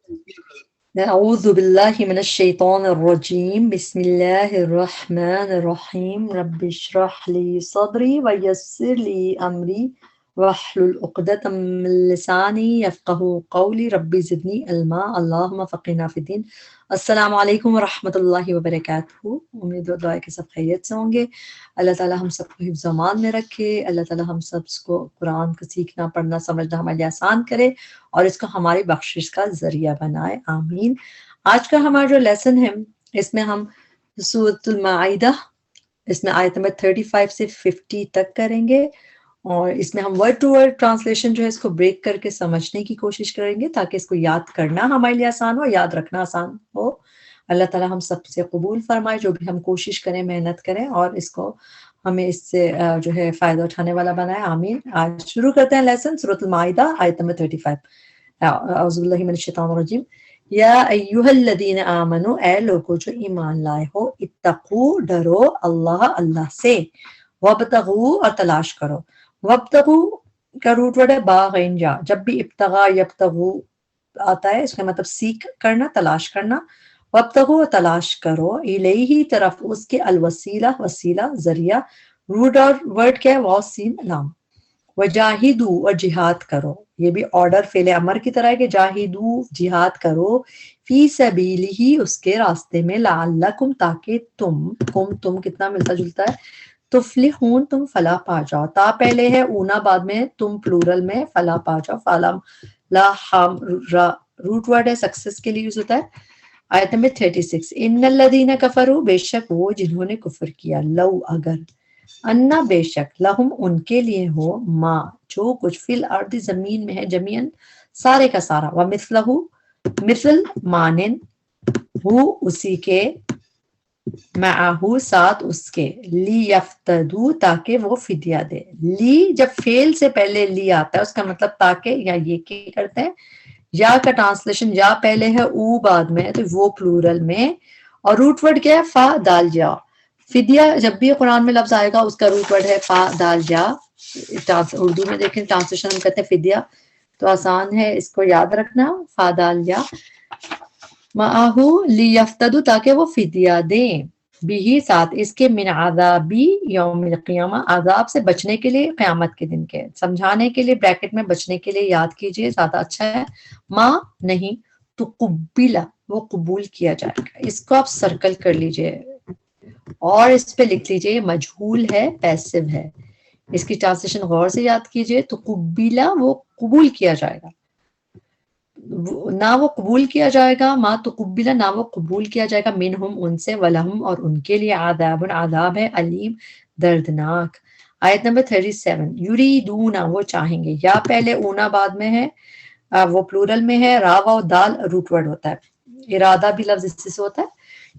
أعوذ بالله من الشيطان الرجيم بسم الله الرحمن الرحيم رب اشرح لي صدري ويسر لي أمري واحلل عقدة من لساني يفقهوا قولي رب زدني علما اللهم فقنا في الدين. السلام علیکم ورحمۃ اللہ وبرکاتہ. امید و دعا ہے کہ سب خیریت سے ہوں گے. اللہ تعالیٰ ہم سب کو حفظ و امان میں رکھے. اللہ تعالیٰ ہم سب کو قرآن کو سیکھنا پڑھنا سمجھنا ہمارے لیے آسان کرے اور اس کو ہماری بخشش کا ذریعہ بنائے. آمین. آج کا ہمارا جو لیسن ہے اس میں ہم سورۃ المائدہ اس میں آیت نمبر 35 سے 50 تک کریں گے اور اس میں ہم ورڈ ٹو ورڈ ٹرانسلیشن جو ہے اس کو بریک کر کے سمجھنے کی کوشش کریں گے تاکہ اس کو یاد کرنا ہمارے لیے آسان ہو، یاد رکھنا آسان ہو. اللہ تعالیٰ ہم سب سے قبول فرمائے جو بھی ہم کوشش کریں محنت کریں اور اس کو ہمیں اس سے جو ہے فائدہ اٹھانے والا بنائے. آمین. آج شروع کرتے ہیں لیسن سورۃ المائدہ آیت نمبر 35. اعوذ باللہ من الشیطان الرجیم. یا ایھا الذین آمنو، اے لوگو جو ایمان لائے ہو، اتقو ڈرو اللہ سے، وابتغوا اور تلاش کرو. وابتغوا کا روٹ ورڈ ہے باغین جا. جب بھی ابتغاء یبتغو آتا ہے اس کا مطلب سیکھ کرنا، تلاش کرنا. وابتغوا تلاش کرو، الیہ طرف اس کے، الوسیلہ وسیلہ ذریعہ. روٹ اور ورڈ کیا ہے؟ واو سین لام. وجاہدو اور جہاد کرو. یہ بھی آرڈر فعل امر کی طرح ہے کہ جاہدو جہاد کرو، فی سبیلہ اس کے راستے میں، لعلکم تاکہ تم کتنا ملتا جلتا ہے، تفلحون تم فلاح پا جاؤ. تا پہلے ہے، اونا بعد میں، تم پلورل میں، فلاح پا جاؤ. فلا لا حام را روٹ ورڈ ہے، سکسس کے لیے یوز ہوتا ہے. آیت نمبر 36. ان الذین کفروا بے شک وہ جنہوں نے کفر کیا، لو اگر، انا بے شک، لہم ان کے لیے ہو، ما جو کچھ، فی الارض زمین میں ہے، جمیعن سارے کا سارا، ومثلہ مثل مانند، ہو اسی کے، معہو ساتھ اس کے، لی یفتدو تاکہ وہ فدیہ دے. لی جب فعل سے پہلے لی آتا ہے اس کا مطلب تاکہ یا یہ کہ کرتے ہیں. یا کا ٹرانسلیشن یا پہلے ہے او بعد میں تو وہ پلورل میں. اور روٹ ورڈ کیا ہے؟ فا دال جا. فدیہ جب بھی قرآن میں لفظ آئے گا اس کا روٹ ورڈ ہے فا دال جا. اردو میں دیکھیں ٹرانسلیشن ہم کہتے ہیں فدیہ، تو آسان ہے اس کو یاد رکھنا، فا دال جا. معہو لیفتدو تاکہ وہ فدیہ دیں، بھی ساتھ اس کے، من عذابی یوم القیامہ عذاب سے بچنے کے لیے قیامت کے دن کے. سمجھانے کے لیے بریکٹ میں بچنے کے لیے یاد کیجئے زیادہ اچھا ہے. ما نہیں تو قبیلہ وہ قبول کیا جائے گا. اس کو آپ سرکل کر لیجئے اور اس پہ لکھ لیجئے یہ مجہول ہے، پیسو ہے. اس کی ٹرانسلیشن غور سے یاد کیجئے. تو قبیلہ وہ قبول کیا جائے گا، نہ وہ قبول کیا جائے گا. ما تو قبیلہ نہ وہ قبول کیا جائے گا، منہم ان سے، ولہم اور ان کے لیے، عذاب عذاب ہے، علیم دردناک. آیت نمبر 37. یریدون وہ چاہیں گے، یا پہلے اونا بعد میں ہے، وہ پلورل میں ہے، را و دال روٹ ورڈ ہوتا ہے. ارادہ بھی لفظ اس سے ہوتا ہے.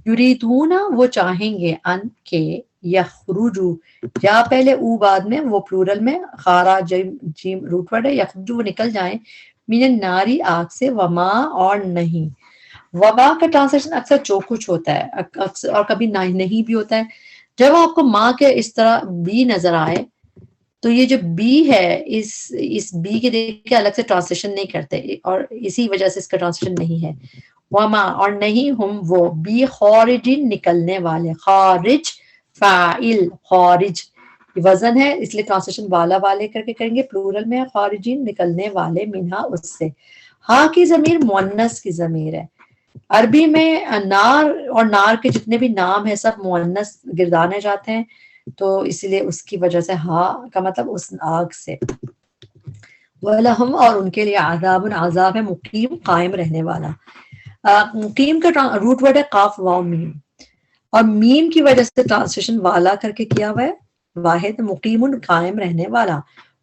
یریدون وہ چاہیں گے، ان کے، یخرجو یا پہلے او بعد میں، وہ پلورل میں، خارا جیم روٹ ورڈ ہے، یخرجو وہ نکل جائیں، من الناری آگ سے، وما اور نہیں. وما کا ٹرانسلیشن اکثر جو کچھ ہوتا ہے اکثر، اور کبھی نہیں بھی ہوتا ہے. جب آپ کو ماں کے اس طرح بی نظر آئے تو یہ جو بی ہے، اس بی کے دیکھ کے الگ سے ٹرانسلیشن نہیں کرتے اور اسی وجہ سے اس کا ٹرانسلیشن نہیں ہے. وما اور نہیں، ہم وہ، بی خارجین نکلنے والے، خارج فاعل، خارج وزن ہے اس لیے ٹرانسلیشن والا والے کر کے کریں گے. پلورل میں خارجین نکلنے والے، منہا اس سے. ہاں کی ضمیر مؤنث کی ضمیر ہے. عربی میں نار اور نار کے جتنے بھی نام ہیں سب مؤنث گردانے جاتے ہیں، تو اسی لیے اس کی وجہ سے ہاں کا مطلب اس آگ سے. وَلَهُمْ اور ان کے لیے، عذاب عذاب ہے، مقیم قائم رہنے والا. مقیم کا روٹ ورڈ ہے قاف واو میم، اور میم کی وجہ سے ٹرانسلیشن والا کر کے کیا ہوا ہے، واحد، مقیم قائم رہنے والا.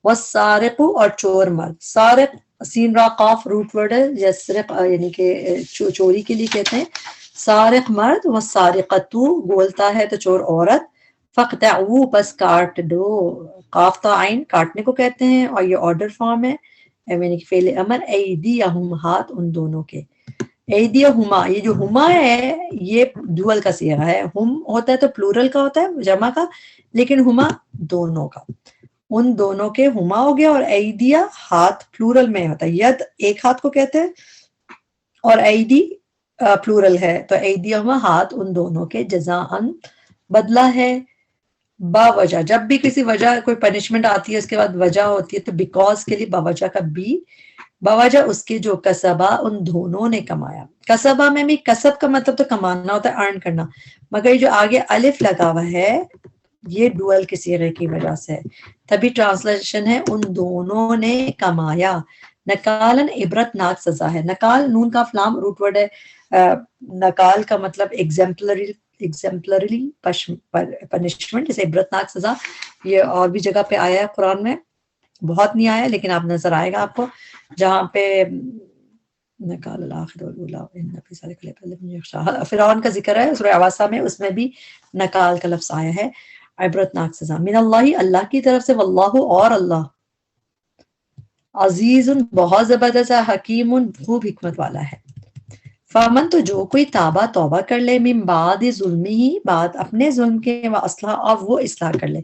والسارق اور چور مرد. سارق سین را قاف روٹ ورڈ ہے، یسرق یعنی کہ چوری کے لیے کہتے ہیں. سارق مرد، والسارقۃ بولتا ہے تو چور عورت. فقطعوا پس کاٹ دو، قاف تا عین کاٹنے کو کہتے ہیں اور یہ آرڈر فارم ہے یعنی کہ فعل امر. ایدیہم ہاتھ ان دونوں کے. ایدیہما یہ جو ہما ہے یہ ڈوئل کا صیغہ ہے. ہم ہوتا ہے تو پلورل کا ہوتا ہے جمع کا، لیکن ہما دونوں کا. ان دونوں کے ہما ہو گیا، اور ایدیا ہاتھ پلورل میں ہوتا ہے. ید ایک ہاتھ کو کہتے ہیں اور ایدی پلورل ہے تو ایدیہما ہاتھ ان دونوں کے جزاءً بدلہ ہے با وجہ. جب بھی کسی وجہ کوئی پنشمنٹ آتی ہے اس کے بعد وجہ ہوتی ہے تو بیکاز کے لیے با وجہ کا بی، باوجہ اس کے جو کسبہ ان دونوں نے کمایا. کسبہ میں بھی کسب کا مطلب تو کمانا ہوتا ہے، ارن کرنا، مگر یہ جو آگے الف لگا ہوا ہے یہ ڈوئل کے صیغے کی وجہ سے تبھی ٹرانسلیشن ہے ان دونوں نے کمایا. نکالن عبرت ناک سزا ہے. نکال نون کا فلام روٹ ورڈ ہے. نکال کا مطلب ایگزمپلری پنشمنٹ، جیسے عبرت ناک سزا. یہ اور بھی جگہ پہ آیا ہے قرآن میں، بہت نہیں آیا لیکن آپ نظر آئے گا آپ کو، جہاں پہ نکال الاخر فرعون کا ذکر ہے سورہ عواسہ میں، اس میں بھی نکال کا لفظ آیا ہے. عبرت ناک سزا من اللہ، اللہ کی طرف سے، واللہ اور اللہ عزیز بہت زبردست ہے، حکیم خوب حکمت والا ہے. فامن تو جو کوئی توبہ کر لے من بعد ظلم ہی، بعد اپنے ظلم کے، و اصلاح اور وہ اصلاح کر لے.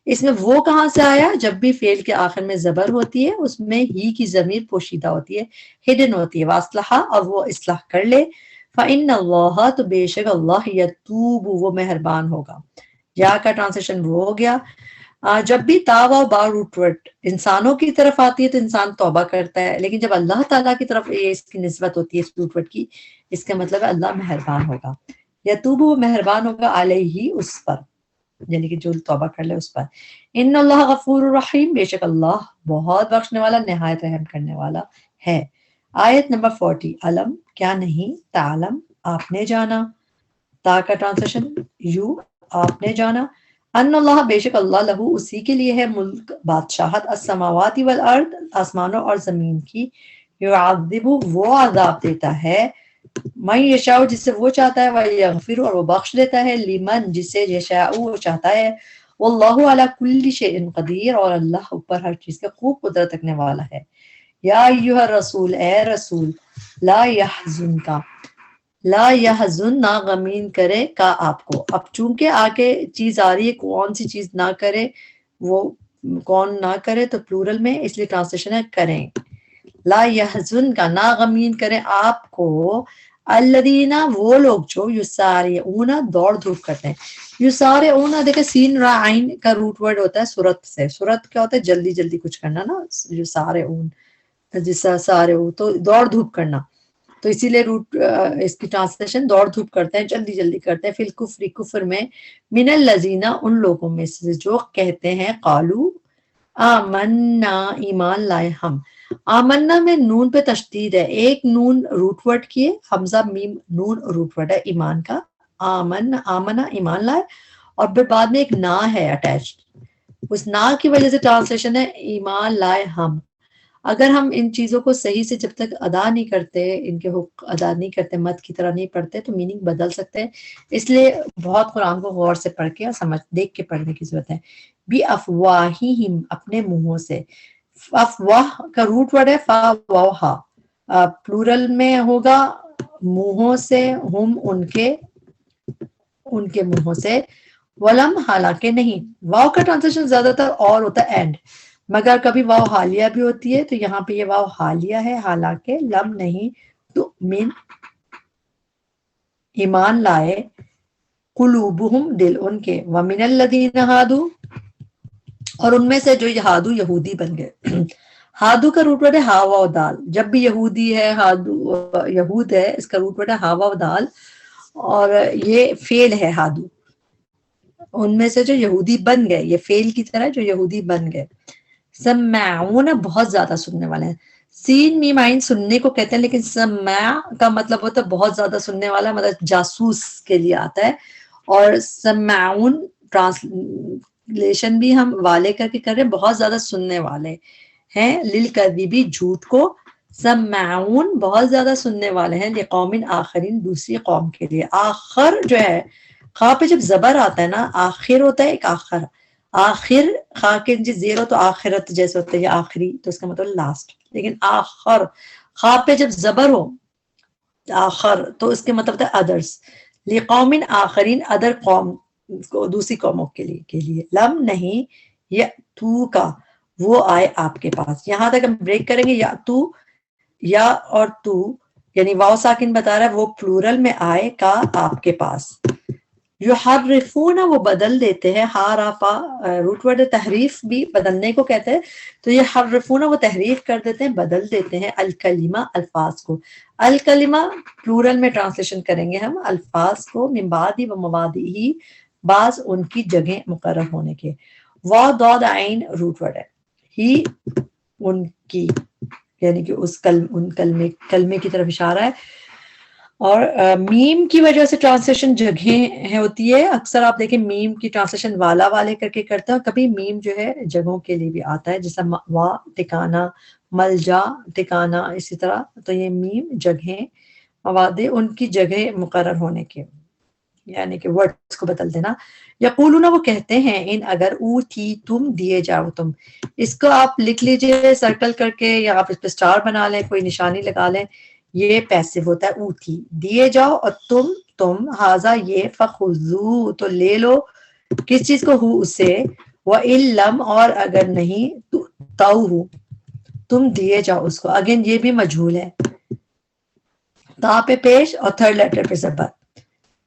اس میں وہ کہاں سے آیا؟ جب بھی فعل کے آخر میں زبر ہوتی ہے اس میں ہی کی ضمیر پوشیدہ ہوتی ہے، ہڈن ہوتی ہے. واصلح اور وہ اصلاح کر لے. فإن اللہ تو بے شک اللہ یتوب وہ مہربان ہوگا. یا کا ٹرانسلیشن وہ ہو گیا. جب بھی تا و با روٹ ورڈ انسانوں کی طرف آتی ہے تو انسان توبہ کرتا ہے، لیکن جب اللہ تعالیٰ کی طرف اس کی نسبت ہوتی ہے اس روٹ ورڈ کی، اس کا مطلب ہے اللہ مہربان ہوگا. یتوب وہ مہربان ہوگا علیہ اس پر، یعنی کہ جو توبہ کر لے اس پر. ان اللہ غفور الرحیم، بے شک اللہ بہت بخشنے والا نہایت رحم کرنے والا ہے. آیت نمبر 40. علم کیا نہیں، تعلم آپ نے جانا، تا کا ٹرانسلیشن یو آپ نے جانا، ان اللہ بے شک اللہ لہو اسی کے لیے ہے ملک بادشاہت، السماوات والارض آسمانوں اور زمین کی، یعذب وہ عذاب دیتا ہے، من یشاء جسے وہ چاہتا ہے، ویغفر اور وہ بخش دیتا ہے، لمن جسے یشاء وہ چاہتا ہے، واللہ علی کل شیء قدیر اور اللہ اوپر ہر چیز کے خوب قدرت رکھنے والا ہے. یا ایھا الرسول اے رسول، لا یحزنک لا یحزن نہ غمین کرے کا آپ کو. اب چونکہ آگے چیز آ رہی ہے کون سی چیز نہ کرے، وہ کون نہ کرے تو پلورل میں، اس لیے ٹرانسلیشن ہے کریں. لا یحزن کا نہ غمین کریں آپ کو، الذین وہ لوگ جو یسارعون دوڑ دھوپ کرتے ہیں. یسارعون دیکھیں سین را عین کا روٹ ورڈ ہوتا ہے سرت سے. سرت کیا ہوتا ہے؟ جلدی جلدی کچھ کرنا نا. یسارعون جیسا سارے تو دوڑ دھوپ کرنا، تو اسی لیے روٹ اس کی ٹرانسلیشن دوڑ دھوپ کرتے ہیں، جلدی جلدی کرتے ہیں. فی الکفر کفر میں، من الذین ان لوگوں میں سے جو کہتے ہیں قالو آمنا ایمان لائے ہم. آمنا میں نون پہ تشدید ہے، ایک نون روٹ ورڈ کی ہے، حمزہ میم نون روٹ ورڈ ہے ایمان کا. آمنا ایمان لائے، اور پھر بعد میں ایک نا ہے اٹیچڈ، اس نا کی وجہ سے ٹرانسلیشن ہے ایمان لائے ہم. اگر ہم ان چیزوں کو صحیح سے جب تک ادا نہیں کرتے، ان کے حق ادا نہیں کرتے، مت کی طرح نہیں پڑھتے تو میننگ بدل سکتے ہیں. اس لیے بہت قرآن کو غور سے پڑھ کے اور سمجھ دیکھ کے پڑھنے کی ضرورت ہے. بھی افواہہم اپنے منہوں سے. افواہ کا روٹ ورڈ ہے فاوہا، پلورل میں ہوگا منہوں سے، ہم ان کے منہوں سے. ولم حالانکہ نہیں. واو کا ٹرانسلیشن زیادہ تر اور ہوتا ہے اینڈ، مگر کبھی واو حالیہ بھی ہوتی ہے، تو یہاں پہ یہ واو حالیہ ہے، حالانکہ لم نہیں. تو من ایمان لائے، قلوبہم دل ان کے، ومن الذین ہادو اور ان میں سے جو ہادو یہودی بن گئے. ہادو کا روٹ ورڈ ہے ہا واو دال. جب بھی یہودی ہے، ہادو یہود ہے، اس کا روٹ ورڈ ہے ہا واو دال، اور یہ فعل ہے ہادو. ان میں سے جو یہودی بن گئے، یہ فعل کی طرح جو یہودی بن گئے. سمعون بہت زیادہ سننے والے ہیں. سین میم عین سننے کو کہتے ہیں، لیکن سمع کا مطلب ہوتا ہے بہت زیادہ سننے والا، مطلب جاسوس کے لیے آتا ہے. اور سمعون ٹرانسلیشن بھی ہم والے کر کے کر رہے ہیں، بہت زیادہ سننے والے ہیں. للکذبی جھوٹ کو، سمعون بہت زیادہ سننے والے ہیں، لقوم آخرین دوسری قوم کے لیے. آخر جو ہے خا پہ جب زبر آتا ہے نا، آخر ہوتا ہے ایک آخر، آخر خا کے زیر ہو تو آخرت جیسے ہوتا ہے، یا آخری تو اس کا مطلب لاسٹ. لیکن آخر خا پہ جب زبر ہو آخر تو اس کے مطلب ہوتا ہے ادرس. لقوم آخرین ادر قوم کو، دوسری قوموں کے لیے. لم نہیں، یا تو کا وہ آئے آپ کے پاس. یہاں تک ہم بریک کریں گے. یا تو، یا اور تو، یعنی واو ساکن بتا رہا ہے وہ پلورل میں آئے کا آپ کے پاس. یحرفون وہ بدل دیتے ہیں، حارفا روٹ ورڈ تحریف بھی بدلنے کو کہتے ہیں، تو یہ حرفون وہ تحریف کر دیتے ہیں، بدل دیتے ہیں الکلمہ الفاظ کو. الکلمہ پلورل میں ٹرانسلیشن کریں گے ہم الفاظ کو، من بعد و مبادئہ بعض ان کی جگہ مقرر ہونے کے. وا ضاد عین روٹ ورڈ ہے، ہی ان کی یعنی کہ اس ان کلمے کی طرف اشارہ ہے. اور میم کی وجہ سے ٹرانسلیشن جگہیں ہوتی ہے، اکثر آپ دیکھیں میم کی ٹرانسلیشن والا والے کر کے کرتے ہیں، کبھی میم جو ہے جگہوں کے لیے بھی آتا ہے، جیسا وا ٹھکانہ، ملجا ٹھکانہ، اسی طرح. تو یہ میم جگہیں، مواد ان کی جگہ مقرر ہونے کے، یعنی کہ ورڈز کو بدل دینا. یقولون وہ کہتے ہیں، ان اگر اوتی تم دیے جاؤ تم. اس کو آپ لکھ لیجئے سرکل کر کے، یا آپ اس پہ سٹار بنا لیں، کوئی نشانی لگا لیں. یہ پیسو ہوتا ہے اوتی، دیے جاؤ، اور تم ہاذا یہ، فخذو تو لے لو کس چیز کو، ہو اسے، وَإِلَّمْ اور اگر نہیں تَوْهُ تم دیے جاؤ اس کو. اگین یہ بھی مجہول ہے، تا پہ پیش اور تھرڈ لیٹر پہ زبر.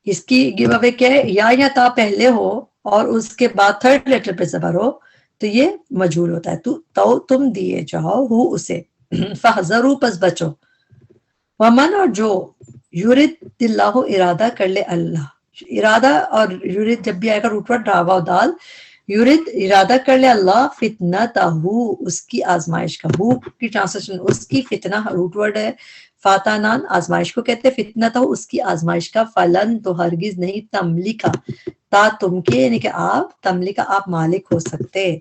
اس کی گیو اوے کیا ہے، یا تا پہلے ہو اور اس کے بعد تھرڈ لیٹر پہ زبر ہو تو یہ مجہول ہوتا ہے. تو تم دیے جاؤ ہو اسے، فَحْذَرُوا پس بچو. ومن اور جو یرد اللہ ارادہ کر لے اللہ، ارادہ اور یرد جب بھی آئے گا روٹ ورڈ راوا دال، یرد ارادہ کر لے اللہ فتنتہ اس کی آزمائش کا. ہو کی ٹرانسلیشن اس کی، فتنہ روٹ ورڈ ہے، فاتانان آزمائش کو کہتے ہیں، فتنتہ اس کی آزمائش کا. فلن تو ہرگز نہیں، تملکا تا تم کے یعنی کہ آپ، تملکا آپ مالک ہو سکتے،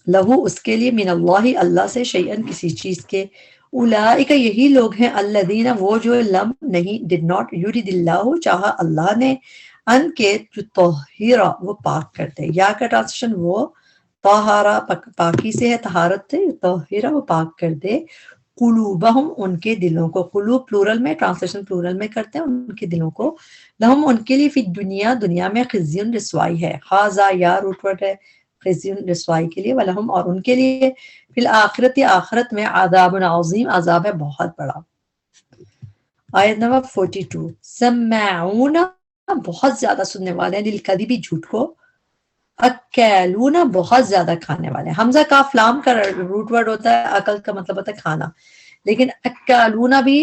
لہو اس کے لیے، من اللہ اللہ سے، شیئن کسی چیز کے. اولئک یہی لوگ ہیں، الذین وہ جو، لم نہیں، did not، یرید اللہ چاہا اللہ نے، ان کے طہرا وہ پاک کرتے. یا کا ٹرانسلیشن وہ طہارا پاکی سے ہے، طہارت سے، طہرا وہ پاک کر دے، قلوبہم ان کے دلوں کو. قلوب پلورل میں، ٹرانسلیشن پلورل میں کرتے ہیں، ان کے دلوں کو. لہم ان کے لیے، فی دنیا دنیا میں، خزی رسوائی ہے، خازا یا روٹ ورڈ ہے خزی رسوائی کے لیے، ولہم اور ان کے لیے، فی الآخرت آخرت میں، عذاب عظیم عذاب ہے بہت بڑا. آیت نمبر 42. سماعون بہت زیادہ سننے والے ہیں، للکذب جھوٹ کو، اکیلون بہت زیادہ کھانے والے ہیں. حمزہ کاف لام کا روٹ ورڈ ہوتا ہے، عقل کا مطلب ہوتا ہے کھانا، لیکن اکیلون بھی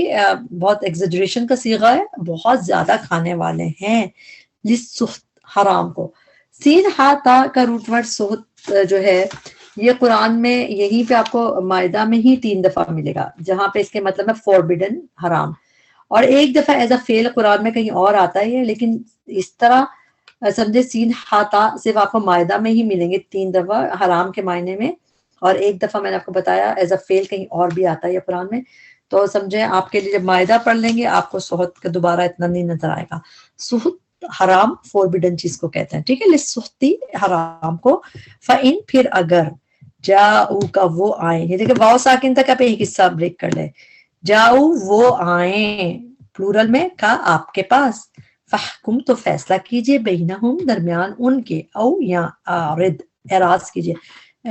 بہت ایگزیجریشن کا صیغہ ہے، بہت زیادہ کھانے والے ہیں، للسحت حرام کو. سین ہا تا کا روٹ ورڈ سحت جو ہے، یہ قرآن میں یہیں پہ آپ کو مائدہ میں ہی 3 دفعہ ملے گا، جہاں پہ اس کے مطلب ہے فوربڈن حرام، اور ایک دفعہ ایز اے فعل قرآن میں کہیں اور آتا ہے. لیکن اس طرح سمجھے سین ہاتا صرف آپ کو مائدہ میں ہی ملیں گے 3 دفعہ حرام کے معنی میں، اور ایک دفعہ میں نے آپ کو بتایا ایز اے فعل کہیں اور بھی آتا ہے یہ قرآن میں. تو سمجھے آپ کے لیے جب مائدہ پڑھ لیں گے آپ کو سحت کا دوبارہ اتنا نہیں نظر آئے گا. سحت حرام فوربڈن چیز کو کہتے ہیں، ٹھیک ہے، لسحتی حرام کو. فَإِن پھر اگر، جاؤ کا وہ آئیں، یہ دیکھیں واو ساکن تک آپ ایک حصہ بریک کر لیں، جاؤ وہ آئیں پلورل میں کا آپ کے پاس، فحکم تو فیصلہ کیجئے، بینہم درمیان ان کے، او یا اعرض اعراض کیجئے.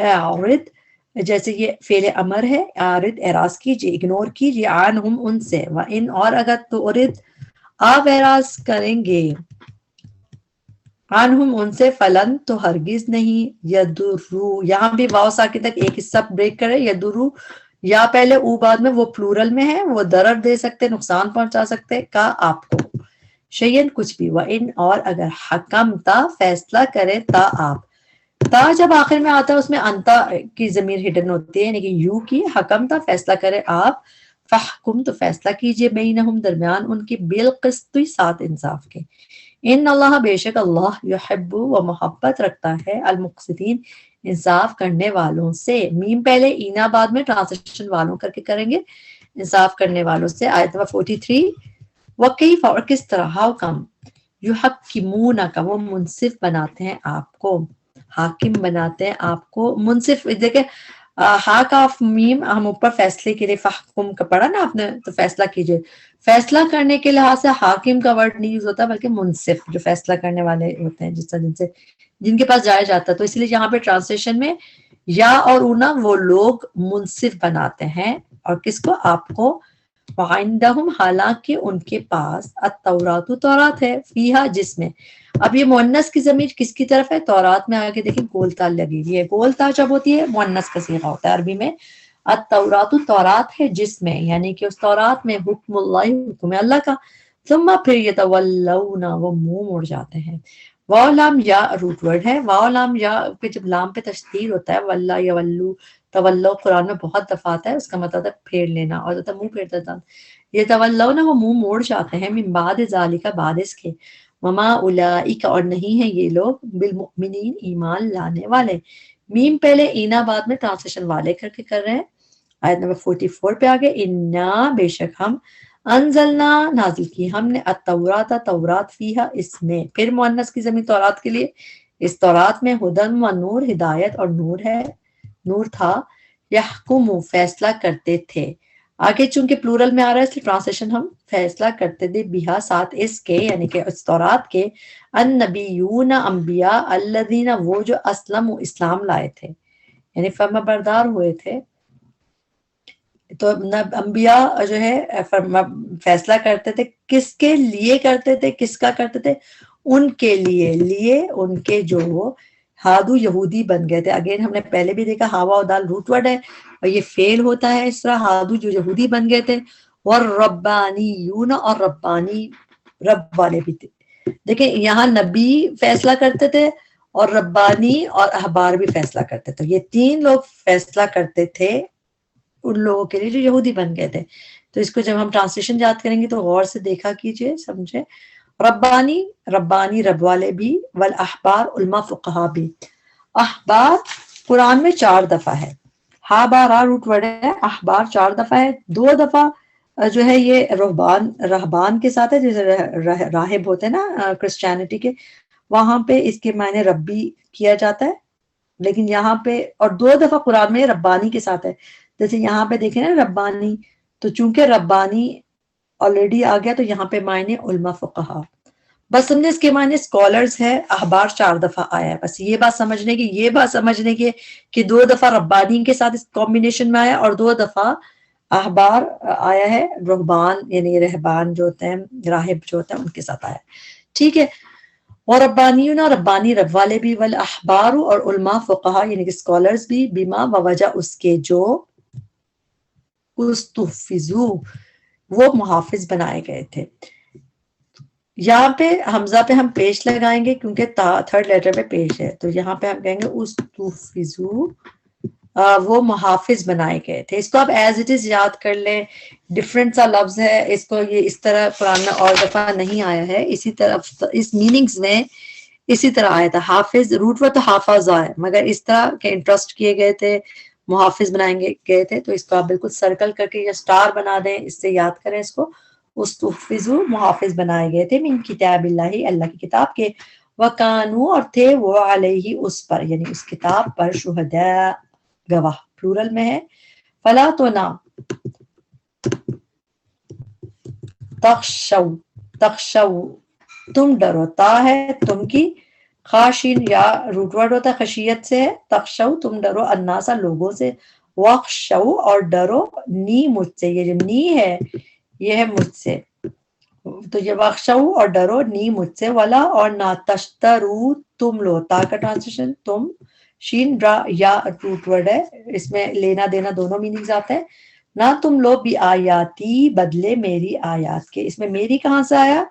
اعرض جیسے یہ فعل امر ہے، اعرض اعراض کیجئے، اگنور کیجئے، عنہم ان سے، وان اور اگر تعرض آپ اعراض کریں گے، عنہم ان سے، فلن تو ہرگز نہیں، یدرو یہاں بھی واو ساکن تک ایک حصہ بریک کرے، یدرو یا پہلے او بعد میں، وہ پلورل میں ہے، وہ ضرر دے سکتے، نقصان پہنچا سکتے کا آپ کو، شیئن کچھ بھی. وَإِنْ اور اگر حکم تا فیصلہ کرے تا آپ، تا جب آخر میں آتا ہے اس میں انتا کی ضمیر ہڈن ہوتی ہے، یعنی کہ یو کی، حکم تا فیصلہ کرے آپ، فحکم تو فیصلہ کیجئے، بینہم درمیان ان کی، بالقسط ساتھ انصاف کے. ان اللہ بے شک اللہ، یحب و محبت رکھتا ہے، المقسطین انصاف کرنے والوں سے. میم پہلے اینا بعد میں، ٹرانسلیشن والوں کر کے کریں گے، انصاف کرنے والوں سے. آیت نمبر 43. وکیف اور کس طرح، ہاؤ کم، یحکمونک وہ منصف بناتے ہیں آپ کو، حاکم بناتے ہیں آپ کو، منصف. دیکھیں ہا کاف میم ہم اوپر فیصلے کے لیے، فحکم کا پڑھا نا آپ نے، تو فیصلہ کیجئے، فیصلہ کرنے کے لحاظ سے حاکم کا ورڈ نہیں یوز ہوتا بلکہ منصف، جو فیصلہ کرنے والے ہوتے ہیں، جس طرح جن کے پاس جایا جاتا ہے. تو اس لیے یہاں پہ ٹرانسلیشن میں یا اور اونا وہ لوگ منصف بناتے ہیں اور کس کو؟ آپ کو. وعندہم حالانکہ ان کے پاس التورات تورات ہے، فیہا جس میں. اب یہ مؤنث کی ضمیر کس کی طرف ہے؟ تورات میں. آگے دیکھیں گول تال لگی ہوئی ہے، گول تال جب ہوتی ہے مؤنث کا صیغہ ہوتا ہے عربی میں. التورات تورات ہے جس میں، یعنی کہ اس تورات میں حکم اللہ، حکم اللہ کا. ثم پھر یتولون، وہ منہ موڑ جاتے ہیں. واو لام یا روٹ ورڈ ہے. واو لام یا پہ جب لام پہ تشدید ہوتا ہے، واللہ یولو تولو قرآن میں بہت دفعہ آتا ہے، اس کا مطلب ہے پھیر لینا، اور منہ پھیر دیتا. یہ تولون، وہ منہ موڑ جاتے ہیں، من بعد ذالک، بعد اس کے. وما اولئک، اور نہیں ہیں یہ لوگ، بالمؤمنین، ایمان لانے والے. میم پہلے، اینا بعد میں، ٹرانسلیشن والے کر کے کر رہے ہیں. آیت نمبر 44 پہ آگے، انا، بے شک ہم، انزلنا، نازل کی ہم نے، التورات، تورات، فیہا، اس میں. پھر مؤنث کی ضمیر تورات کے لیے، اس تورات میں ہدن و نور، ہدایت اور نور ہے، نور تھا. یحکم، فیصلہ کرتے تھے. آگے چونکہ پلورل میں آ رہا ہے اس لیے ٹرانسلیشن ہم فیصلہ کرتے تھے، بہا، ساتھ اس کے، یعنی کہ اس تورات کے، النبیون، انبیاء، الذین، وہ جو اسلم، اسلام لائے تھے، یعنی فرما بردار ہوئے تھے. تو انبیاء جو ہے فیصلہ کرتے تھے، کس کے لیے کرتے تھے، کس کا کرتے تھے؟ ان کے لیے ان کے جو ہادو، یہودی بن گئے تھے. اگین ہم نے پہلے بھی دیکھا، ہاوا و دال روٹ ورڈ ہے اور یہ فعل ہوتا ہے اس طرح، ہادو جو یہودی بن گئے تھے. والربانیون، اور ربانی، رب والے بھی تھے. دیکھیں یہاں نبی فیصلہ کرتے تھے اور ربانی اور احبار بھی فیصلہ کرتے تھے. یہ تین لوگ فیصلہ کرتے تھے ان لوگوں کے لیے جو یہودی بن گئے تھے. تو اس کو جب ہم ٹرانسلیشن یاد کریں گے تو غور سے دیکھا کیجئے، سمجھے. ربانی، ربانی رب والے بھی، والاحبار، علماء فقہا بھی. احبار قرآن میں 4 دفعہ ہے. ہا بارا روٹ ورڈ ہے، احبار 4 دفعہ ہے. 2 دفعہ جو ہے یہ رہبان کے ساتھ ہے، جیسے راہب ہوتے ہیں نا کرسچینٹی کے، وہاں پہ اس کے معنی ربی کیا جاتا ہے. لیکن یہاں پہ، اور 2 دفعہ قرآن میں ربانی کے ساتھ ہے. جیسے یہاں پہ دیکھیں نا ربانی، تو چونکہ ربانی آلریڈی آ گیا تو یہاں پہ معنی علماء فقہا. بس سمجھے اس کے معنی اسکالرز ہے. احبار 4 دفعہ آیا ہے. بس یہ بات سمجھنے کی کہ 2 دفعہ ربانی کے ساتھ اس کمبینیشن میں آیا اور 2 دفعہ احبار آیا ہے، رہبان یعنی رہبان جو ہوتے ہیں، راہب جو ہوتے ہیں، ان کے ساتھ آیا. ٹھیک ہے. اور ربانیون، ربانی رب والے بھی، والاحبار، اور علماء فقہا یعنی کہ اسکالرز بھی، بما، ووجہ اس کے، جو استحفظوا، وہ محافظ بنائے گئے تھے. یہاں پہ حمزہ پہ ہم پیش لگائیں گے کیونکہ 3rd لیٹر پہ پیش ہے، تو یہاں پہ ہم کہیں گے استحفظوا، وہ محافظ بنائے گئے تھے. اس کو آپ ایز اٹ از یاد کر لیں. ڈفرینٹ سا لفظ ہے، اس کو یہ اس طرح قرآن میں اور دفعہ نہیں آیا ہے اسی طرح، اس میننگز میں اسی طرح آیا تھا. حافظ روٹ وہ تو حافظہ ہے، مگر اس طرح کے انٹرسٹ کیے گئے تھے، محافظ بنائیں گئے تھے. تو اس کو آپ بالکل سرکل کر کے یا سٹار بنا دیں، اس سے یاد کریں اس کو. استحفظوا، محافظ بنائے گئے تھے، من کتاب اللہ، اللہ کی کتاب کے. وکانو، اور تھے وہ، علیہ، اس پر یعنی اس کتاب پر، شہداء، گواہ، پلورل میں ہے. فلا، تو نہ، تخشو، تم ڈرو، تا ہے تم کی، خاشین، یا روٹ ورڈ ہوتا ہے خشیت سے ہے. تخشو، تم ڈرو، الناسا، لوگوں سے. وخشو، اور ڈرو، نی، مجھ سے. یہ جو نی ہے یہ ہے مجھ سے، تو یہ وخشو، اور ڈرو، نی، مجھ سے. ولا، اور نہ، تشترو، تم لو، تا کا ٹرانسلیشن تم، شین را، یا روٹ ورڈ ہے، اس میں لینا دینا دونوں میننگز آتے ہیں. نہ تم لو، بھی آیاتی، بدلے میری آیات کے. اس میں میری کہاں سے آیا؟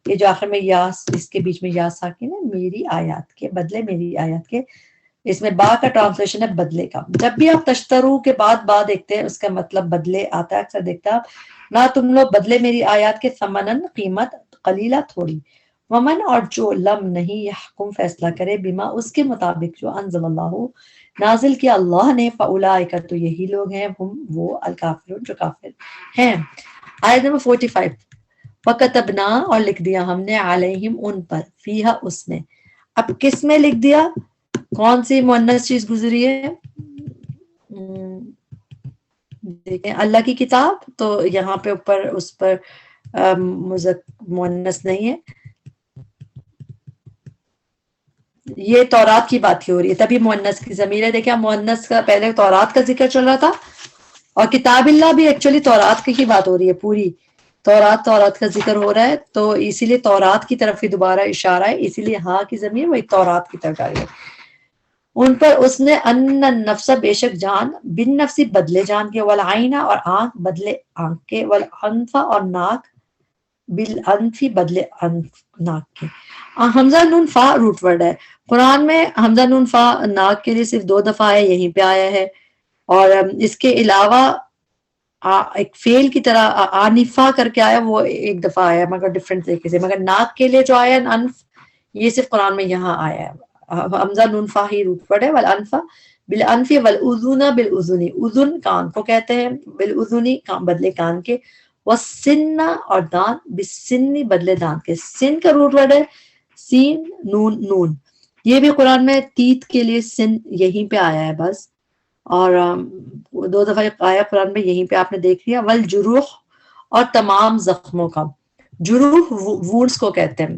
یہ جو آخر میں یا، اس کے بیچ میں یا ساکن ہے، میری آیات کے، بدلے میری آیات کے. اس میں با کا ٹرانسلیشن ہے بدلے کا. جب بھی آپ تشترو کے بعد با دیکھتے ہیں اس کا مطلب بدلے آتا ہے، اکثر دیکھتا ہے. نہ تم لوگ بدلے میری آیات کے، ثمنن، قیمت، قلیلہ، تھوڑی. ومن، اور جو، لم، نہیں، یحکم، فیصلہ کرے، بما، اس کے مطابق، جو انزل اللہ، نازل کیا اللہ نے، فاولئک، تو یہی لوگ ہیں، ہم، وہ، الکافرون، جو کافر ہیں. آیت نمبر 45. وَكَتَبْنَا، اور لکھ دیا ہم نے، علیہم، ان پر، فیہا، اس میں. اب کس میں لکھ دیا؟ کون سی مؤنث چیز گزری ہے؟ دیکھیں اللہ کی کتاب، تو یہاں پہ اوپر اس پر مؤنث نہیں ہے، یہ تورات کی بات ہی ہو رہی ہے، تبھی مؤنث کی ضمیر ہے. دیکھیں مؤنث کا پہلے تورات کا ذکر چل رہا تھا، اور کتاب اللہ بھی ایکچولی تورات کی ہی بات ہو رہی ہے، پوری تورات کا ذکر ہو رہا ہے، تو اسی لیے تورات کی طرف ہی دوبارہ اشارہ ہے، اسی لیے ہاں کی ضمیر وہی تورات کی طرف جا رہی ہے۔ ان پر اس نے ان النفس بے شک جان، بن نفسی بدلے جان کے، والعینہ اور آنکھ بدلے آنکھ کے، والانف اور ناک بالانفی بدلے ناک کے۔ حمزہ نون فا روٹ ورڈ ہے قرآن میں، حمزہ نون فا ناک کے لیے صرف 2 دفعہ ہے، یہیں پہ آیا ہے، اور اس کے علاوہ ایک فیل کی طرح آنفا کر کے آیا، وہ ایک دفعہ آیا مگر ڈفرنٹ طریقے سے، مگر ناک کے لیے جو آیا انف، یہ صرف قرآن میں یہاں آیا ہے۔ حمزہ نون فا ہی روٹ ورڈ ہے۔ والانفا بالانفی والاذن بالاذنی، اذن کان کو کہتے ہیں، بالاذنی بدلے کان کے، والسن اور دانت بالسن بدلے دانت کے۔ سن کا روٹ ورڈ ہے سین نون نون، یہ بھی قرآن میں تیت کے لیے سن یہیں پہ آیا ہے بس، اور 2 دفعہ آیا قرآن میں، یہیں پہ آپ نے دیکھ لیا۔ والجروح اور تمام زخموں کا، جروح وونڈز کو کہتے ہیں،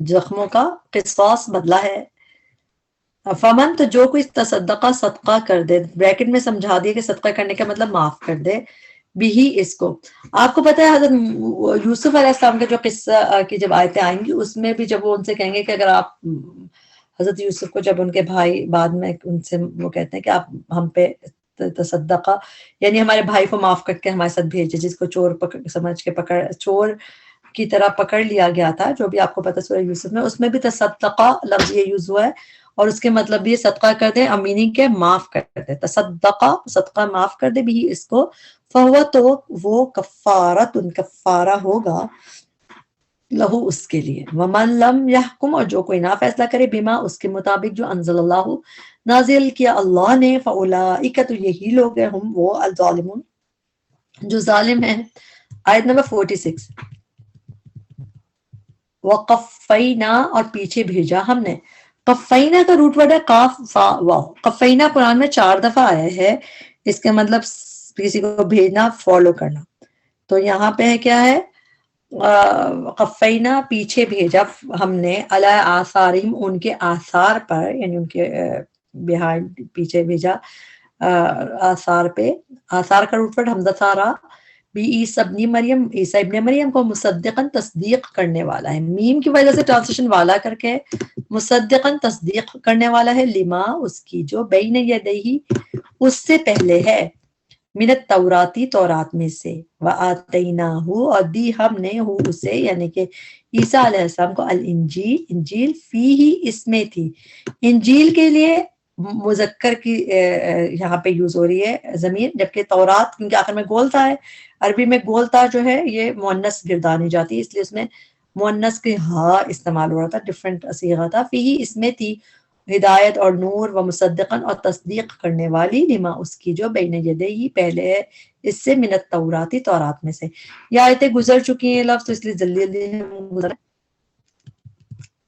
زخموں کا، قصاص بدلہ ہے۔ فمن تو جو کوئی تصدقہ صدقہ کر دے، بریکٹ میں سمجھا دیا کہ صدقہ کرنے کا مطلب معاف کر دے، بھی اس کو۔ آپ کو پتہ ہے حضرت یوسف علیہ السلام کا جو قصہ کی جب آیتیں آئیں گی اس میں بھی جب وہ ان سے کہیں گے کہ اگر آپ، حضرت یوسف کو جب ان کے بھائی بعد میں ان سے وہ کہتے ہیں کہ آپ ہم پہ تصدقہ، یعنی ہمارے بھائی کو معاف کر کے ہمارے ساتھ بھیجے، جس کو چور سمجھ کے چور کی طرح پکڑ لیا گیا تھا، جو بھی آپ کو پتہ سورہ یوسف میں، اس میں بھی تصدقہ لفظ یہ یوز ہوا ہے، اور اس کے مطلب بھی صدقہ کر دے، امینی کے معاف کر دے، تصدقہ صدقہ معاف کر دے بھی اس کو، فہو تو وہ کفارت کفارہ ہوگا، لہو اس کے لیے، ومن لم یحکم اور جو کوئی نہ فیصلہ کرے، بما اس کے مطابق جو انزل اللہ نازل کیا اللہ نے، فاولئک تو یہی لوگ ہیں، ہم وہ الظالمون جو ظالم ہیں۔ آیت نمبر 46، وقفینا اور پیچھے بھیجا ہم نے، قفینا کا روٹ ورڈ ہے قاف فا واو، قفینا قرآن میں 4 دفعہ آیا ہے، اس کا مطلب کسی کو بھیجنا، فالو کرنا، تو یہاں پہ کیا ہے، قفینا پیچھے بھیجا ہم نے، علی آثارہم ان کے آثار پر، یعنی ان کے بیہائنڈ پیچھے بھیجا، آثار پہ، آثار کا روٹ ورڈ حمزہ سارا، بھی عیسی ابن مریم، عیسیٰ ابن مریم کو مصدقاً تصدیق کرنے والا ہے، میم کی وجہ سے ٹرانسلیشن والا کر کے، مصدقاً تصدیق کرنے والا ہے، لما اس کی جو بین یدیہ اس سے پہلے ہے، من التوراتی تورات میں سے، وآتیناہ اور دی ہم نے ہو اسے، یعنی کہ عیسیٰ علیہ السلام کو، الانجیل انجیل، فیہ اس میں تھی، انجیل کے لیے مذکر کی یہاں پہ یوز ہو رہی ہے ضمیر، جبکہ تورات کیونکہ آخر میں گولتا ہے، عربی میں گولتا جو ہے یہ مؤنث گردانی جاتی ہے، اس لیے اس میں مؤنث کے ہاں استعمال ہو رہا تھا، ڈفرینٹ صیغہ تھا، فیہ اس میں تھی ہدایت اور نور، و مصدقاً اور تصدیق کرنے والی، لما اس کی جو بین یدیہ پہلے ہے اس سے، من التوراتی تورات میں سے۔ یہ آیتیں گزر چکی ہیں لفظ، تو اس لیے جلدی جلدی گزر،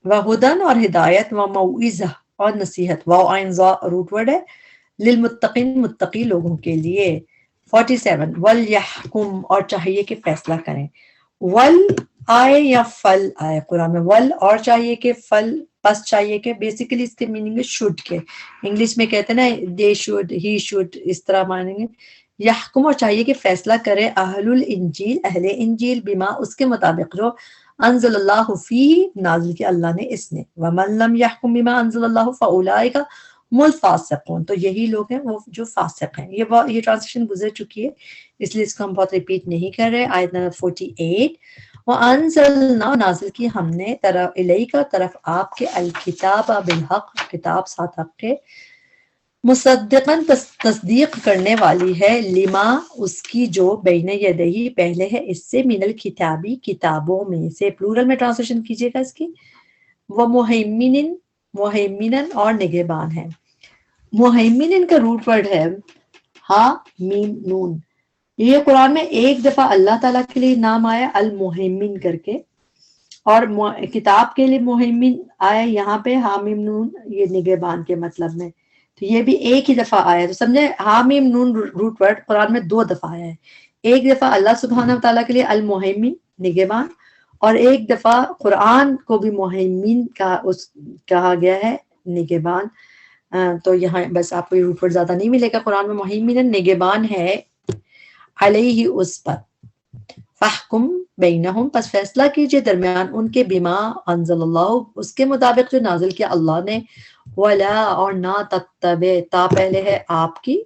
وہدن اور ہدایت، و موعظہ اور نصیحت، واو عین ظا روٹ ورڈ ہے، للمتقین متقی لوگوں کے لیے۔ 47، ولیحکم اور چاہیے کہ فیصلہ کریں، ول آئے یا فل آئے قرآن میں، ول اور چاہیے کہ، فل پس چاہیے کہ، بیسیکلی اس کے میننگ ہے شوڈ کے، انگلش میں کہتے ہیں نا دے شوڈ، ہی شوڈ، اس طرح مانیں گے، یحکم اور چاہیے کہ فیصلہ کرے، اہل الانجیل اہل انجیل، بما اس کے مطابق جو انزل اللہ فیہ نازل کیا اللہ نے اس میں، ومن لم یحکم بما انزل اللہ فاولئک هم الفاسقون تو یہی لوگ ہیں وہ جو فاسق ہیں۔ یہ ٹرانسلیشن گزر چکی ہے اس لیے اس کو ہم بہت ریپیٹ نہیں کر رہے۔ آیت نمبر 48، وَأَنزَلْنَا نازل کی ہم نے، الیک طرف آپ کے، الکتاب بالحق کتاب ساتھ حق کے، مصدقاً تصدیق کرنے والی ہے، لما اس کی جو بین یدیہ پہلے ہے اس سے، من الکتابی کتابوں میں سے، پلورل میں ٹرانسلیشن کیجئے گا اس کی، ومہیمن مہیمنن اور نگہبان ہے۔ مہیمنن کا روٹ ورڈ ہے ہا میم نون، یہ قرآن میں ایک دفعہ اللہ تعالیٰ کے لیے نام آیا المہیمن کر کے، اور کتاب کے لیے مہیمن آیا یہاں پہ حامیم نون، یہ نگہبان کے مطلب میں، تو یہ بھی ایک ہی دفعہ آیا، تو سمجھے حامیم نون روٹ ورڈ قرآن میں 2 دفعہ آیا ہے، ایک دفعہ اللہ سبحانہ وتعالیٰ کے لیے المہیمن نگہبان، اور ایک دفعہ قرآن کو بھی مہیمن کا کہا گیا ہے نگہبان، تو یہاں بس آپ کو یہ روٹ ورڈ زیادہ نہیں ملے گا قرآن میں. مہیمن نگبان ہے علیہ اس پر. فاحکم بینہم پس فیصلہ کیجئے درمیان ان کے بما انزل اللہ اس کے مطابق جو نازل کیا اللہ نے. ولا اور نہ تتبع تا پہلے ہے آپ کی،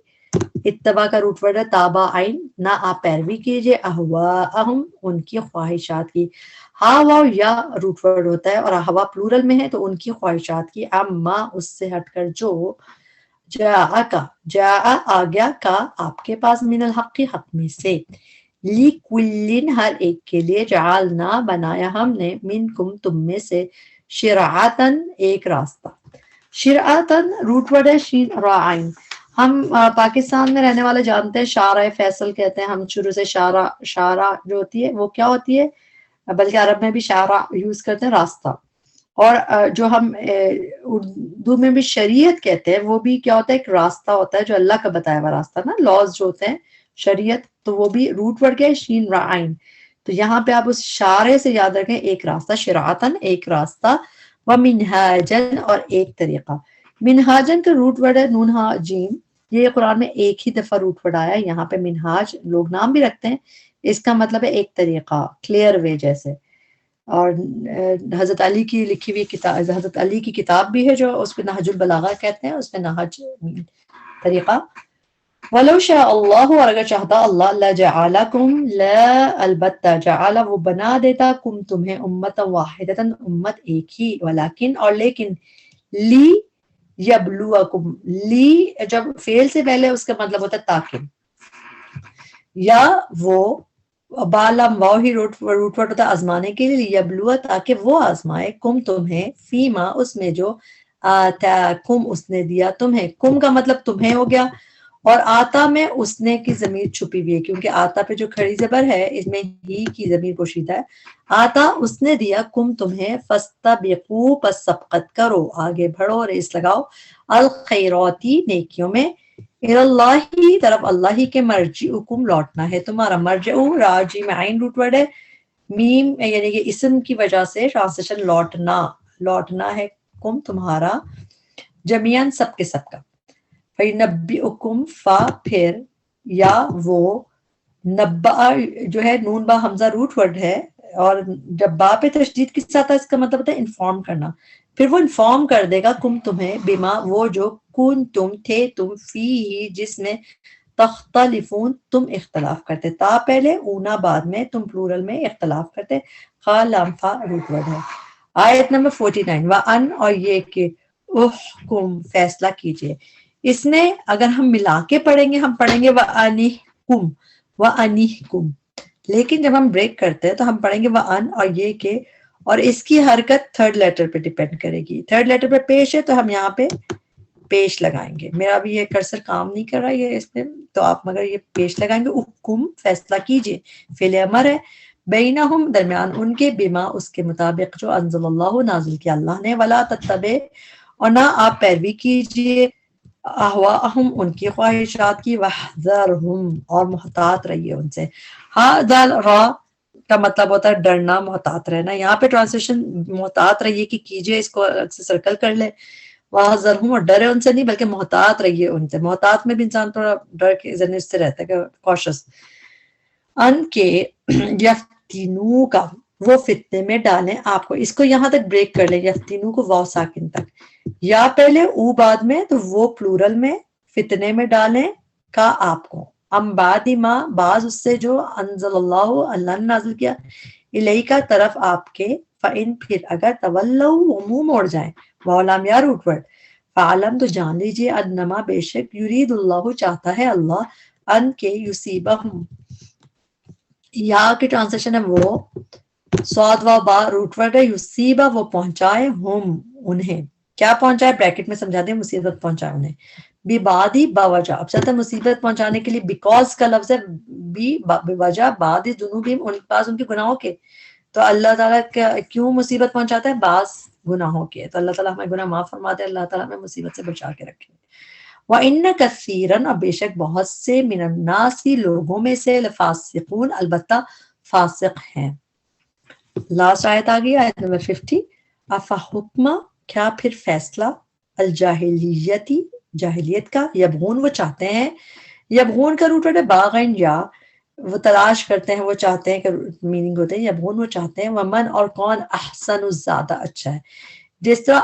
اتباع کا روٹ ورڈ ہے تابعین نہ آپ پیروی کیجئے اہواءہم ان کی خواہشات کی. ہا واو یا روٹ ورڈ ہوتا ہے اور ہوا پلورل میں ہے تو ان کی خواہشات کی. اما اس سے ہٹ کر جو جاء آ گیا کا آپ کے پاس من الحق حق میں سے. لِکُلٍ ہر ایک کے لیے جعلنا بنایا ہم نے منکم تم میں سے شرعتن ایک راستہ. شرعتن روٹ ورڈ ہے شین را عین. ہم پاکستان میں رہنے والے جانتے ہیں شارع فیصل کہتے ہیں ہم شروع سے. شارع جو ہوتی ہے وہ کیا ہوتی ہے، بلکہ عرب میں بھی شارع یوز کرتے ہیں راستہ. اور جو ہم اردو میں بھی شریعت کہتے ہیں وہ بھی کیا ہوتا ہے، ایک راستہ ہوتا ہے جو اللہ کا بتایا ہوا راستہ نا. لاز جو ہوتے ہیں شریعت تو وہ بھی روٹ ورڈ کے شین را عین. تو یہاں پہ آپ اس شارع سے یاد رکھیں ایک راستہ شرعتن ایک راستہ، و منہاجن اور ایک طریقہ. منہاجن کا روٹ ورڈ ہے نون ہا جیم. یہ قرآن میں ایک ہی دفعہ روٹ ورڈ آیا ہے. یہاں پہ منہاج لوگ نام بھی رکھتے ہیں، اس کا مطلب ہے ایک طریقہ، کلیئر وے جیسے. اور حضرت علی کی لکھی ہوئی کتاب، حضرت علی کی کتاب بھی ہے جو اس پہ نہج البلاغہ کہتے ہیں، اس پہ نہج طریقہ. وَلَوْ شَاءَ اللَّهُ اور اگر چاہتا اللہ لَجَعَلَكُمْ البتہ جعل وہ بنا دیتا کم تمہیں امتا واحدتاً امت ایک ہی. ولیکن اور لیکن لی یبلوکم لی جب فعل سے پہلے اس کا مطلب ہوتا ہے تاکہ، یا وہ بالم واو ہی روٹ ورڈ ہوتا ہے آزمانے کے لیے. یبلو تاکہ وہ آزمائے کم تمہیں فیما اس میں جو آتاکم اس نے دیا تمہیں. کم کا مطلب تمہیں ہو گیا اور آتا میں اس نے کی ضمیر چھپی ہوئی ہے کیونکہ آتا پہ جو کھڑی زبر ہے اس میں ہی کی ضمیر پوشیدہ ہے. آتا اس نے دیا کم تمہیں فاستبقوا پس سبقت کرو آگے بڑھو ریس لگاؤ الخیراتی نیکیوں میں. اللہ کی طرف اللہ ہی کے مرجعکم لوٹنا ہے تمہارا. مرجع راجی میں عین روٹ ورڈ ہے. میم یعنی کہ اسم کی وجہ سے ٹرانسلیشن لوٹنا ہے کم تمہارا جمیعاً سب کے سب کا. فَيُنَبِّئُكُمْ فا پھر یا وہ نبا جو ہے نون با حمزہ روٹ ورڈ ہے اور جب با پہ تشدید کے ساتھ اس کا مطلب ہوتا ہے انفارم کرنا. پھر وہ انفارم کر دے گا کم تمہیں بما وہ جو کن تم تھے تم فی ہی جس میں تختلفون تم اختلاف کرتے. تا پہلے اونا بعد میں تم پلورل میں اختلاف کرتے. خالام فا روٹ ورڈ ہے. آیت نمبر 49 وَأَنْ اور یہ کہ احکم فیصلہ کیجئے. اس نے اگر ہم ملا کے پڑھیں گے ہم پڑھیں گے وَأَنِحْكُمْ وَأَنِحْكُمْ، لیکن جب ہم بریک کرتے ہیں تو ہم پڑھیں گے وَأَنْ اور یہ کہ، اور اس کی حرکت تھرڈ لیٹر پہ ڈیپینڈ کرے گی. تھرڈ لیٹر پہ پیش ہے تو ہم یہاں پہ پیش لگائیں گے. میرا بھی یہ کرسر کام نہیں کر رہا یہ اس پہ تو آپ مگر یہ پیش لگائیں گے. احکم فیصلہ کیجئے فعل امر ہے. بینہم درمیان ان کے بما اس کے مطابق جو انزل اللہ نازل کیا اللہ نے. ولا تتبع اور نہ آپ پیروی کیجئے اہواءہم ان کی خواہشات کی. وحذرہم اور محتاط رہیے ان سے. دال را کا مطلب ہوتا ہے ڈرنا محتاط رہنا. یہاں پہ ٹرانسلیشن محتاط رہیے کہ کیجئے اس کو سرکل کر لے. وحذرہم اور ڈرے ان سے نہیں بلکہ محتاط رہیے ان سے. محتاط میں بھی انسان تھوڑا ڈر کے ذہن سے رہتا ہے کہ کوشش. ان کے یفتنو کا وہ فتنے میں ڈالیں آپ کو. اس کو یہاں تک بریک کر لیں یفتنو کو واو ساکن تک. یا پہلے او بعد میں تو وہ پلورل میں فتنے میں ڈالیں کا آپ کو. ام بعد ما بعض اس سے جو انزل اللہ نے نازل کیا الیکا طرف آپ کے. فإن پھر اگر تولوا وہ منہ موڑ جائیں وَعَلَمْ یا روٹ ورڈ فعلم تو جان لیجئے انما بے شک یرید اللہ چاہتا ہے اللہ ان کے یصیبہم یا کی ٹرانسلیشن ہے وہ صاد و با روٹ ورڈ ہے. یصیبہ وہ پہنچائے ہم انہیں. کیا پہنچائے بریکٹ میں سمجھا دیں مصیبت پہنچائے انہیں. بی بادی باوجہ اب چلتا ہے مصیبت پہنچانے کے لیے بیکاز کا لفظ ہے. بی بوجہ بعد ذنوبہم ان پاس ان کے گناہوں کے. تو اللہ تعالیٰ کیوں مصیبت پہنچاتا ہے بعض گناہوں کے. تو اللہ تعالیٰ ہمیں گناہ معاف فرما دے. اللہ تعالیٰ ہمیں مصیبت سے بچا کے رکھے. وَإِنَّ كَثِيرًا اور بے شک بہت سے من الناس لوگوں میں سے لفاسقون البتہ فاسق ہیں. لاسٹ آیت آ گئی آیت نمبر 50. افحکم کیا پھر فیصلہ الجاہلیتی، جاہلیت کا، یبغون وہ چاہتے ہیں، یبغون کا روٹ ہے باغن یا، وہ تلاش کرتے ہیں، وہ چاہتے ہیں، کہ میننگ ہوتے ہیں یبغون وہ چاہتے ہیں، ومن اور کون احسن زیادہ اچھا ہے. جس طرح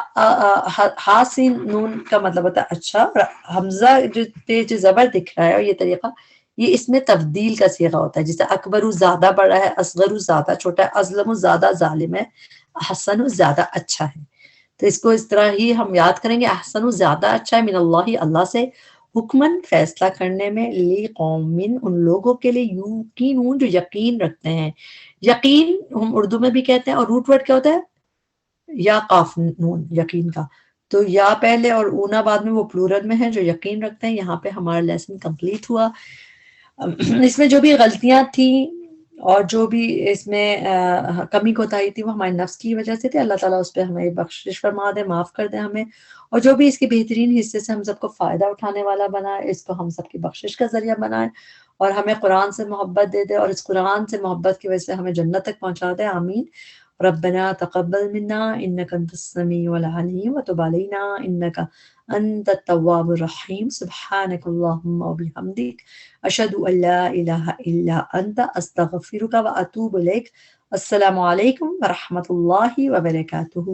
ہا سین نون کا مطلب ہوتا ہے اچھا، اور حمزہ جو تیز زبر دکھ رہا ہے، اور یہ طریقہ یہ اس میں تفضیل کا صیغہ ہوتا ہے. جیسے اکبر زیادہ بڑا ہے، اصغر زیادہ چھوٹا ہے، ازلم زیادہ ظالم ہے، احسن زیادہ اچھا ہے. تو اس کو اس طرح ہی ہم یاد کریں گے، احسن زیادہ اچھا ہے، من اللہ اللہ سے، حکمن فیصلہ کرنے میں، لی قومن ان لوگوں کے لیے، یوقینون جو یقین رکھتے ہیں. یقین ہم اردو میں بھی کہتے ہیں، اور روٹ ورڈ کیا ہوتا ہے؟ یا قاف نون، یقین کا. تو یا پہلے اور اونا بعد میں، وہ پلورل میں ہے، جو یقین رکھتے ہیں. یہاں پہ ہمارا لیسن کمپلیٹ ہوا. اس میں جو بھی غلطیاں تھیں اور جو بھی اس میں کمی کوتاہی تھی، وہ ہمارے نفس کی وجہ سے تھے. اللہ تعالیٰ اس پہ ہمیں بخشش فرما دے، معاف کر دے ہمیں، اور جو بھی اس کے بہترین حصے سے ہم سب کو فائدہ اٹھانے والا بنائے، اس کو ہم سب کی بخشش کا ذریعہ بنائے، اور ہمیں قرآن سے محبت دے دے، اور اس قرآن سے محبت کی وجہ سے ہمیں جنت تک پہنچا دے. آمین. ربنا تقبل منا انك انت السميع العليم وتب علينا انك انت التواب الرحيم. سبحانك اللهم وبحمدك اشهد ان لا اله الا انت استغفرك واتوب اليك. السلام علیکم ورحمۃ اللہ وبرکاتہ.